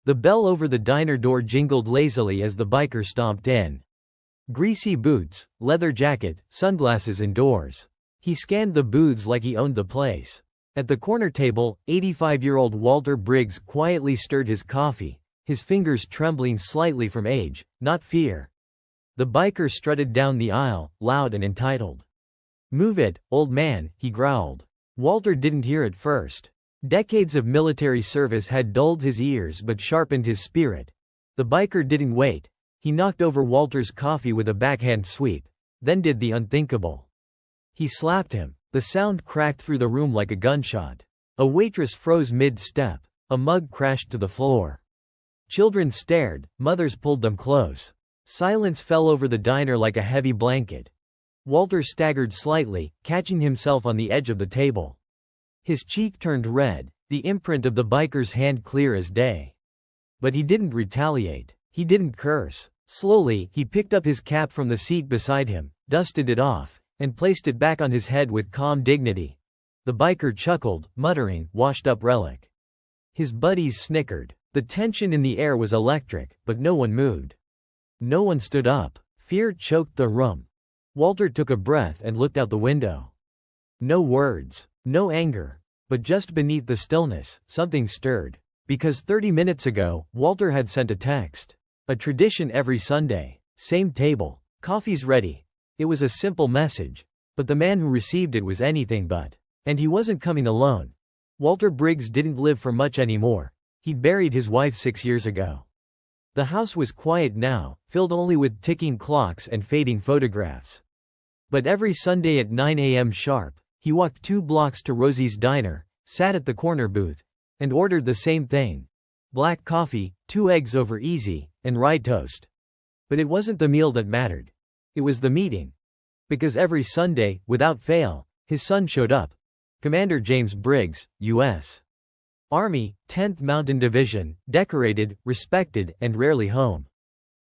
The bell over the diner door jingled lazily as the biker stomped in. Greasy boots, leather jacket, sunglasses indoors. He scanned the booths like he owned the place. At the corner table, 85-year-old Walter Briggs quietly stirred his coffee, his fingers trembling slightly from age, not fear. The biker strutted down the aisle, loud and entitled. "Move it, old man," he growled. Walter didn't hear at first. Decades of military service had dulled his ears but sharpened his spirit. The biker didn't wait. He knocked over Walter's coffee with a backhand sweep, then did the unthinkable. He slapped him. The sound cracked through the room like a gunshot. A waitress froze mid-step. A mug crashed to the floor. Children stared, mothers pulled them close. Silence fell over the diner like a heavy blanket. Walter staggered slightly, catching himself on the edge of the table. His cheek turned red, the imprint of the biker's hand clear as day. But he didn't retaliate. He didn't curse. Slowly, he picked up his cap from the seat beside him, dusted it off, and placed it back on his head with calm dignity. The biker chuckled, muttering, "Washed-up relic." His buddies snickered. The tension in the air was electric, but no one moved. No one stood up. Fear choked the room. Walter took a breath and looked out the window. No words, no anger. But just beneath the stillness, something stirred. Because 30 minutes ago, Walter had sent a text. A tradition every Sunday. Same table. Coffee's ready. It was a simple message. But the man who received it was anything but. And he wasn't coming alone. Walter Briggs didn't live for much anymore. He'd buried his wife 6 years ago. The house was quiet now, filled only with ticking clocks and fading photographs. But every Sunday at 9 a.m. sharp, he walked 2 blocks to Rosie's diner, sat at the corner booth, and ordered the same thing. Black coffee, 2 eggs over easy, and rye toast. But it wasn't the meal that mattered. It was the meeting. Because every Sunday, without fail, his son showed up. Commander James Briggs, U.S. Army, 10th Mountain Division, decorated, respected, and rarely home.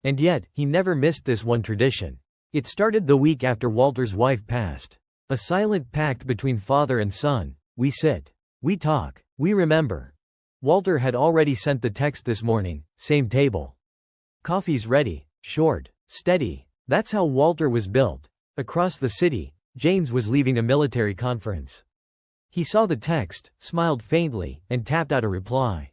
And yet, he never missed this one tradition. It started the week after Walter's wife passed. A silent pact between father and son. We sit. We talk. We remember. Walter had already sent the text this morning, same table. Coffee's ready, short, steady. That's how Walter was built. Across the city, James was leaving a military conference. He saw the text, smiled faintly, and tapped out a reply.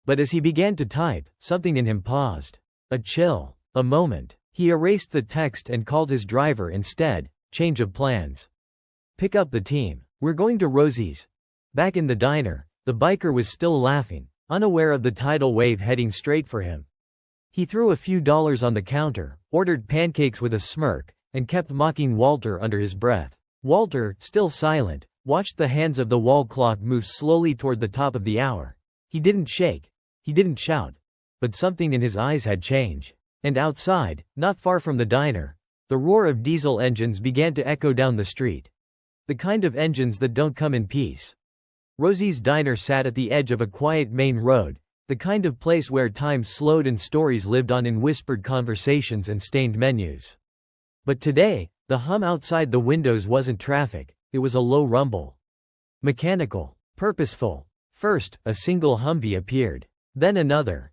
But as he began to type, something in him paused. A chill. A moment. He erased the text and called his driver instead. Change of plans. Pick up the team. We're going to Rosie's. Back in the diner, the biker was still laughing, unaware of the tidal wave heading straight for him. He threw a few dollars on the counter, ordered pancakes with a smirk, and kept mocking Walter under his breath. Walter, still silent, watched the hands of the wall clock move slowly toward the top of the hour. He didn't shake. He didn't shout. But something in his eyes had changed. And outside, not far from the diner, the roar of diesel engines began to echo down the street. The kind of engines that don't come in peace. Rosie's diner sat at the edge of a quiet main road, the kind of place where time slowed and stories lived on in whispered conversations and stained menus. But today, the hum outside the windows wasn't traffic. It was a low rumble. Mechanical. Purposeful. First, a single Humvee appeared. Then another.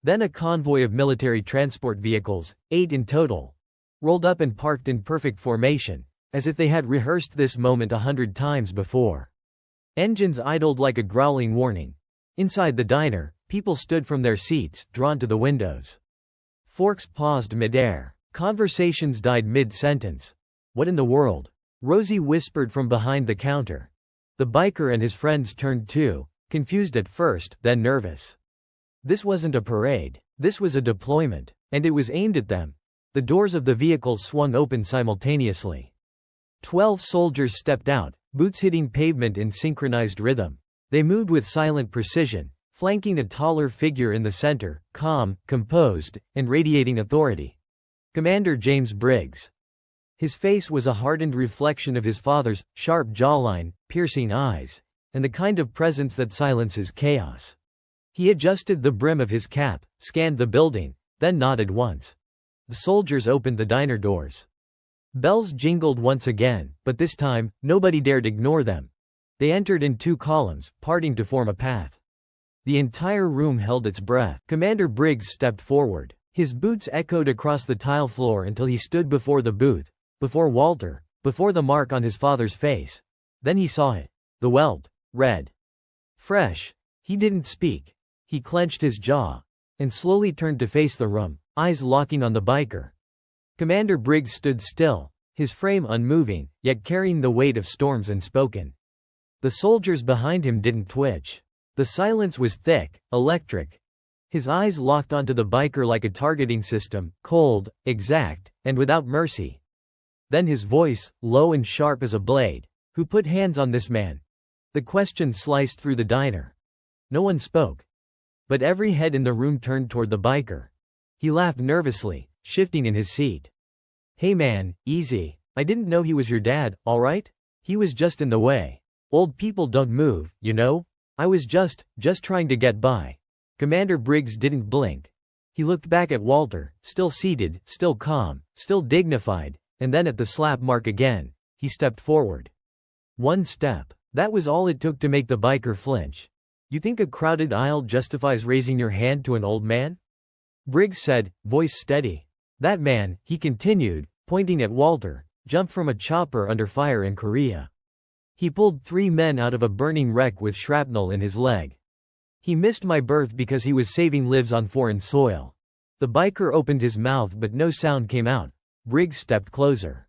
Then a convoy of military transport vehicles, 8 in total, rolled up and parked in perfect formation, as if they had rehearsed this moment 100 times before. Engines idled like a growling warning. Inside the diner, people stood from their seats, drawn to the windows. Forks paused mid-air. Conversations died mid-sentence. What in the world? Rosie whispered from behind the counter. The biker and his friends turned too, confused at first, then nervous. This wasn't a parade. This was a deployment, and it was aimed at them. The doors of the vehicle swung open simultaneously. 12 soldiers stepped out, boots hitting pavement in synchronized rhythm. They moved with silent precision, flanking a taller figure in the center, calm, composed, and radiating authority. Commander James Briggs. His face was a hardened reflection of his father's, sharp jawline, piercing eyes, and the kind of presence that silences chaos. He adjusted the brim of his cap, scanned the building, then nodded once. The soldiers opened the diner doors. Bells jingled once again, but this time, nobody dared ignore them. They entered in 2 columns, parting to form a path. The entire room held its breath. Commander Briggs stepped forward. His boots echoed across the tile floor until he stood before the booth, before Walter, before the mark on his father's face. Then he saw it. The welt. Red. Fresh. He didn't speak. He clenched his jaw and slowly turned to face the room, eyes locking on the biker. Commander Briggs stood still, his frame unmoving, yet carrying the weight of storms unspoken. The soldiers behind him didn't twitch. The silence was thick, electric. His eyes locked onto the biker like a targeting system, cold, exact, and without mercy. Then his voice, low and sharp as a blade. "Who put hands on this man?" The question sliced through the diner. No one spoke. But every head in the room turned toward the biker. He laughed nervously, shifting in his seat. "Hey man, easy. I didn't know he was your dad, alright? He was just in the way. Old people don't move, you know? I was just trying to get by." Commander Briggs didn't blink. He looked back at Walter, still seated, still calm, still dignified, and then at the slap mark again. He stepped forward. One step. That was all it took to make the biker flinch. "You think a crowded aisle justifies raising your hand to an old man?" Briggs said, voice steady. "That man," he continued, pointing at Walter, "jumped from a chopper under fire in Korea. He pulled 3 men out of a burning wreck with shrapnel in his leg. He missed my birth because he was saving lives on foreign soil." The biker opened his mouth but no sound came out. Briggs stepped closer.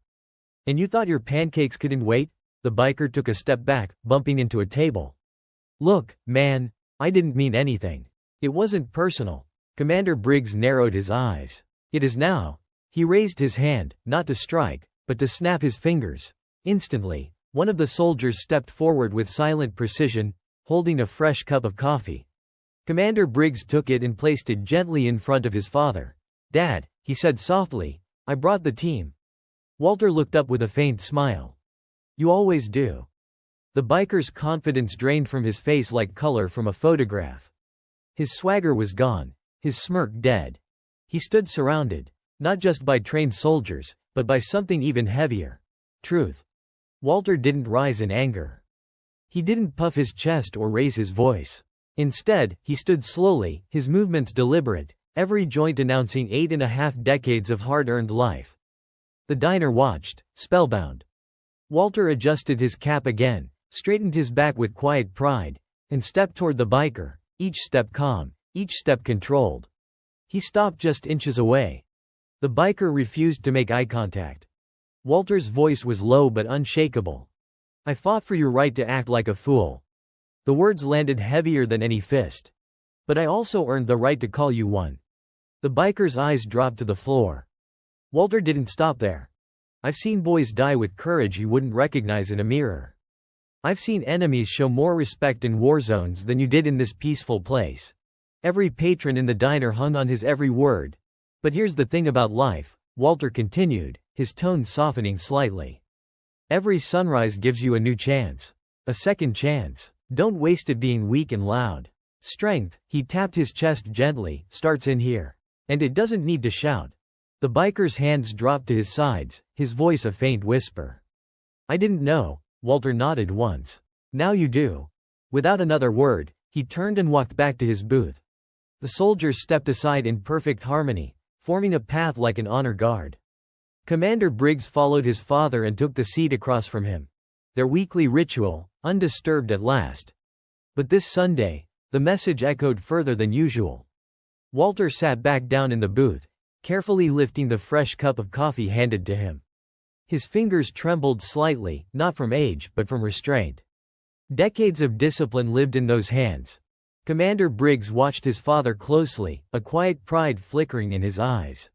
"And you thought your pancakes couldn't wait?" The biker took a step back, bumping into a table. "Look, man, I didn't mean anything. It wasn't personal." Commander Briggs narrowed his eyes. "It is now." He raised his hand, not to strike, but to snap his fingers. Instantly, one of the soldiers stepped forward with silent precision, holding a fresh cup of coffee. Commander Briggs took it and placed it gently in front of his father. "Dad," he said softly, "I brought the team." Walter looked up with a faint smile. "You always do." The biker's confidence drained from his face like color from a photograph. His swagger was gone, his smirk dead. He stood surrounded, not just by trained soldiers, but by something even heavier. Truth. Walter didn't rise in anger. He didn't puff his chest or raise his voice. Instead, he stood slowly, his movements deliberate, every joint announcing 8.5 decades of hard-earned life. The diner watched, spellbound. Walter adjusted his cap again, straightened his back with quiet pride, and stepped toward the biker, each step calm, each step controlled. He stopped just inches away. The biker refused to make eye contact. Walter's voice was low but unshakable. "I fought for your right to act like a fool." The words landed heavier than any fist. "But I also earned the right to call you one." The biker's eyes dropped to the floor. Walter didn't stop there. "I've seen boys die with courage you wouldn't recognize in a mirror. I've seen enemies show more respect in war zones than you did in this peaceful place." Every patron in the diner hung on his every word. "But here's the thing about life," Walter continued, his tone softening slightly. "Every sunrise gives you a new chance. A second chance. Don't waste it being weak and loud. Strength," he tapped his chest gently, "starts in here. And it doesn't need to shout." The biker's hands dropped to his sides, his voice a faint whisper. "I didn't know." Walter nodded once. "Now you do." Without another word, he turned and walked back to his booth. The soldiers stepped aside in perfect harmony, forming a path like an honor guard. Commander Briggs followed his father and took the seat across from him. Their weekly ritual, undisturbed at last. But this Sunday, the message echoed further than usual. Walter sat back down in the booth, carefully lifting the fresh cup of coffee handed to him. His fingers trembled slightly, not from age but from restraint. Decades of discipline lived in those hands. Commander Briggs watched his father closely, a quiet pride flickering in his eyes.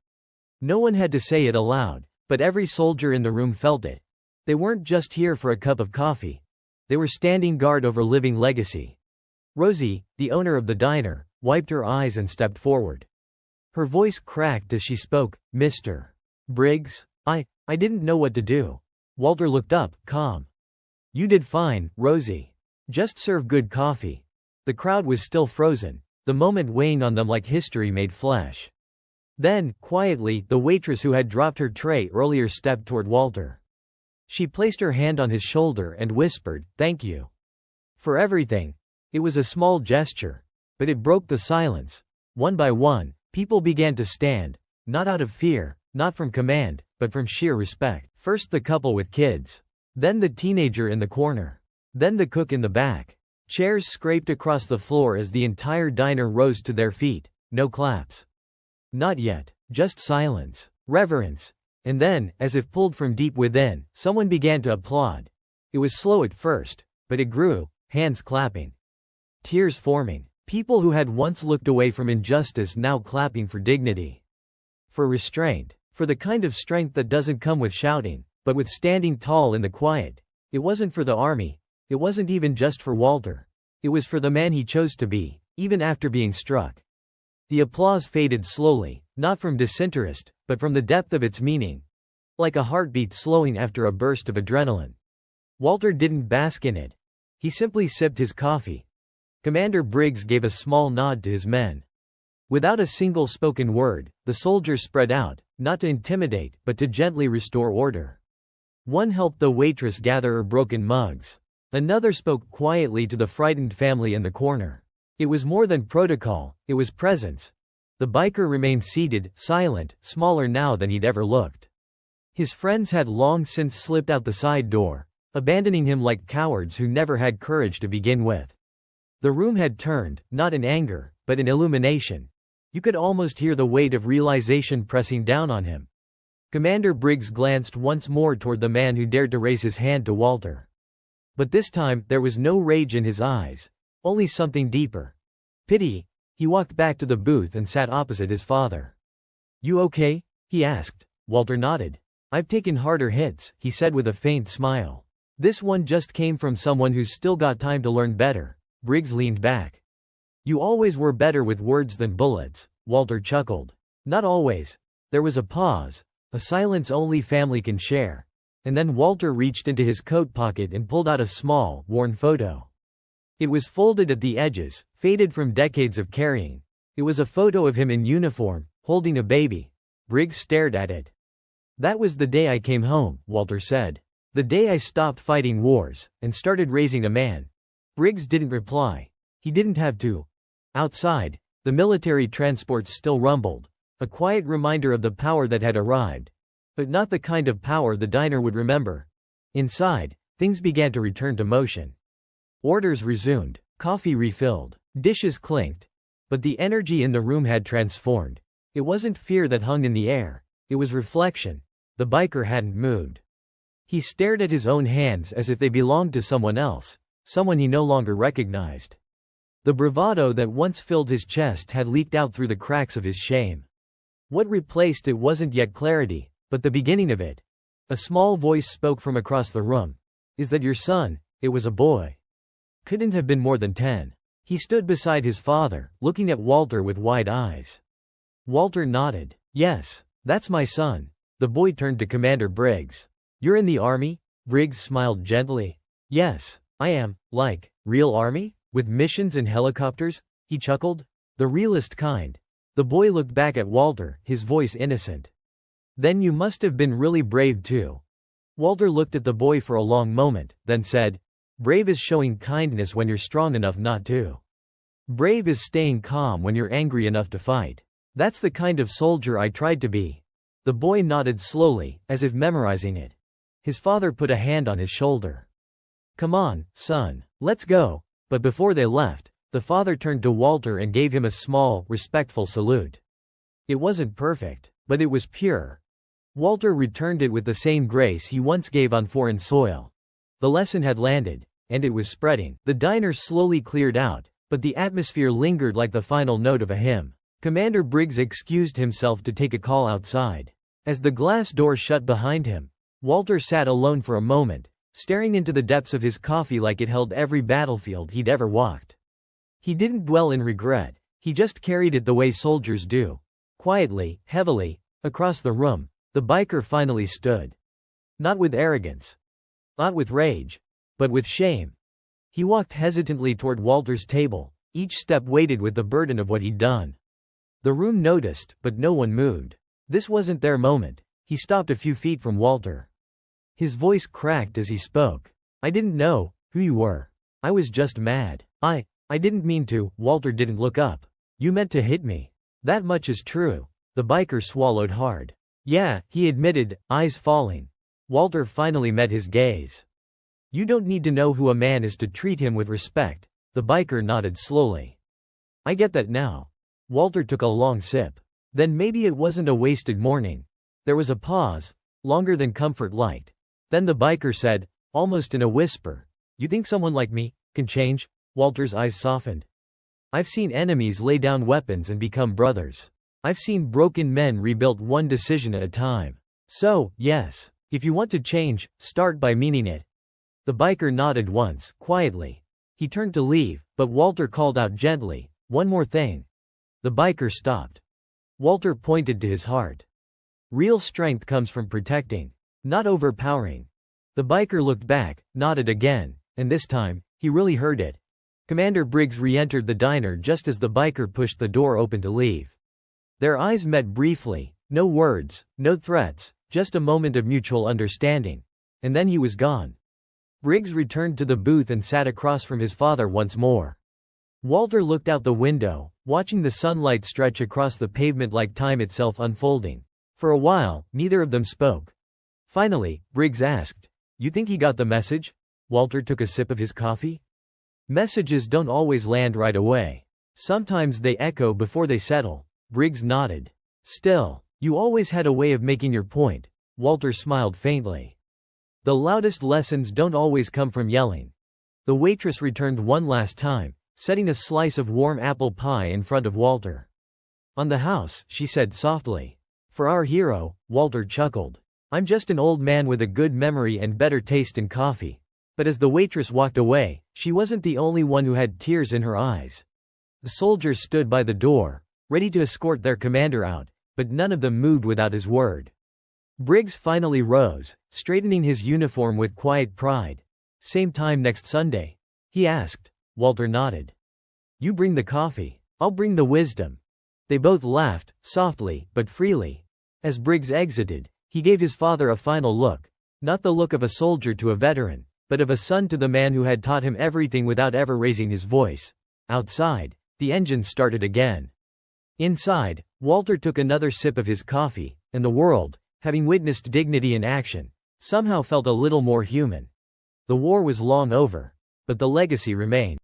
No one had to say it aloud, but every soldier in the room felt it. They weren't just here for a cup of coffee. They were standing guard over living legacy. Rosie, the owner of the diner, wiped her eyes and stepped forward. Her voice cracked as she spoke. "Mr. Briggs, I didn't know what to do." Walter looked up, calm. "You did fine, Rosie. Just serve good coffee." The crowd was still frozen, the moment weighing on them like history made flesh. Then, quietly, the waitress who had dropped her tray earlier stepped toward Walter. She placed her hand on his shoulder and whispered, "Thank you for everything." It was a small gesture, But it broke the silence. One by one, people began to stand, not out of fear, not from command, but from sheer respect. First the couple with kids. Then the teenager in the corner. Then the cook in the back. Chairs scraped across the floor as the entire diner rose to their feet. No claps. Not yet. Just silence. Reverence. And then, as if pulled from deep within, someone began to applaud. It was slow at first, but it grew, hands clapping. Tears forming. People who had once looked away from injustice now clapping for dignity. For restraint. For the kind of strength that doesn't come with shouting, but with standing tall in the quiet. It wasn't for the army. It wasn't even just for Walter. It was for the man he chose to be, even after being struck. The applause faded slowly, not from disinterest, but from the depth of its meaning. Like a heartbeat slowing after a burst of adrenaline. Walter didn't bask in it. He simply sipped his coffee. Commander Briggs gave a small nod to his men. Without a single spoken word, the soldiers spread out, not to intimidate, but to gently restore order. One helped the waitress gather her broken mugs. Another spoke quietly to the frightened family in the corner. It was more than protocol, it was presence. The biker remained seated, silent, smaller now than he'd ever looked. His friends had long since slipped out the side door, abandoning him like cowards who never had courage to begin with. The room had turned, not in anger, but in illumination. You could almost hear the weight of realization pressing down on him. Commander Briggs glanced once more toward the man who dared to raise his hand to Walter. But this time, there was no rage in his eyes. Only something deeper. Pity. He walked back to the booth and sat opposite his father. "You okay?" he asked. Walter nodded. "I've taken harder hits," he said with a faint smile. "This one just came from someone who's still got time to learn better." Briggs leaned back. "You always were better with words than bullets," Walter chuckled. "Not always." There was a pause, a silence only family can share. And then Walter reached into his coat pocket and pulled out a small, worn photo. It was folded at the edges, faded from decades of carrying. It was a photo of him in uniform, holding a baby. Briggs stared at it. "That was the day I came home," Walter said. "The day I stopped fighting wars, and started raising a man." Briggs didn't reply. He didn't have to. Outside, the military transports still rumbled, a quiet reminder of the power that had arrived. But not the kind of power the diner would remember. Inside, things began to return to motion. Orders resumed, coffee refilled, dishes clinked. But the energy in the room had transformed. It wasn't fear that hung in the air, it was reflection. The biker hadn't moved. He stared at his own hands as if they belonged to someone else, someone he no longer recognized. The bravado that once filled his chest had leaked out through the cracks of his shame. What replaced it wasn't yet clarity, but the beginning of it. A small voice spoke from across the room. "Is that your son?" It was a boy. Couldn't have been more than 10. He stood beside his father, looking at Walter with wide eyes. Walter nodded. "Yes, that's my son." The boy turned to Commander Briggs. "You're in the army?" Briggs smiled gently. "Yes, I am. Like, real army? With missions and helicopters?" He chuckled. "The realest kind." The boy looked back at Walter, his voice innocent. "Then you must have been really brave too." Walter looked at the boy for a long moment, then said, "Brave is showing kindness when you're strong enough not to. Brave is staying calm when you're angry enough to fight. That's the kind of soldier I tried to be." The boy nodded slowly, as if memorizing it. His father put a hand on his shoulder. "Come on, son, let's go." But before they left, the father turned to Walter and gave him a small, respectful salute. It wasn't perfect, but it was pure. Walter returned it with the same grace he once gave on foreign soil. The lesson had landed, and it was spreading. The diner slowly cleared out, but the atmosphere lingered like the final note of a hymn. Commander Briggs excused himself to take a call outside. As the glass door shut behind him, Walter sat alone for a moment, staring into the depths of his coffee like it held every battlefield he'd ever walked. He didn't dwell in regret, he just carried it the way soldiers do. Quietly, heavily, across the room, the biker finally stood. Not with arrogance. Not with rage. But with shame. He walked hesitantly toward Walter's table, each step weighted with the burden of what he'd done. The room noticed, but no one moved. This wasn't their moment. He stopped a few feet from Walter. His voice cracked as he spoke. "I didn't know who you were. I was just mad. I didn't mean to. Walter didn't look up. You meant to hit me. That much is true. The biker swallowed hard. Yeah, he admitted, eyes falling. Walter finally met his gaze. You don't need to know who a man is to treat him with respect. The biker nodded slowly. I get that now. Walter took a long sip. Then maybe it wasn't a wasted morning. There was a pause, longer than Comfort liked. Then the biker said, almost in a whisper, you think someone like me can change? Walter's eyes softened. I've seen enemies lay down weapons and become brothers. I've seen broken men rebuilt one decision at a time. So, yes, if you want to change, start by meaning it. The biker nodded once, quietly. He turned to leave, but Walter called out gently, one more thing. The biker stopped. Walter pointed to his heart. Real strength comes from protecting, not overpowering. The biker looked back, nodded again, and this time, he really heard it. Commander Briggs re-entered the diner just as the biker pushed the door open to leave. Their eyes met briefly, no words, no threats, just a moment of mutual understanding. And then he was gone. Briggs returned to the booth and sat across from his father once more. Walter looked out the window, watching the sunlight stretch across the pavement like time itself unfolding. For a while, neither of them spoke. Finally, Briggs asked, you think he got the message? Walter took a sip of his coffee. Messages don't always land right away. Sometimes they echo before they settle. Briggs nodded. Still, you always had a way of making your point. Walter smiled faintly. The loudest lessons don't always come from yelling. The waitress returned one last time, setting a slice of warm apple pie in front of Walter. On the house, she said softly. For our hero, Walter chuckled. I'm just an old man with a good memory and better taste in coffee. But as the waitress walked away, she wasn't the only one who had tears in her eyes. The soldiers stood by the door, ready to escort their commander out, but none of them moved without his word. Briggs finally rose, straightening his uniform with quiet pride. Same time next Sunday? He asked. Walter nodded. You bring the coffee. I'll bring the wisdom. They both laughed, softly, but freely. As Briggs exited, he gave his father a final look. Not the look of a soldier to a veteran, but of a son to the man who had taught him everything without ever raising his voice. Outside, the engine started again. Inside, Walter took another sip of his coffee, and the world, having witnessed dignity in action, somehow felt a little more human. The war was long over, but the legacy remained.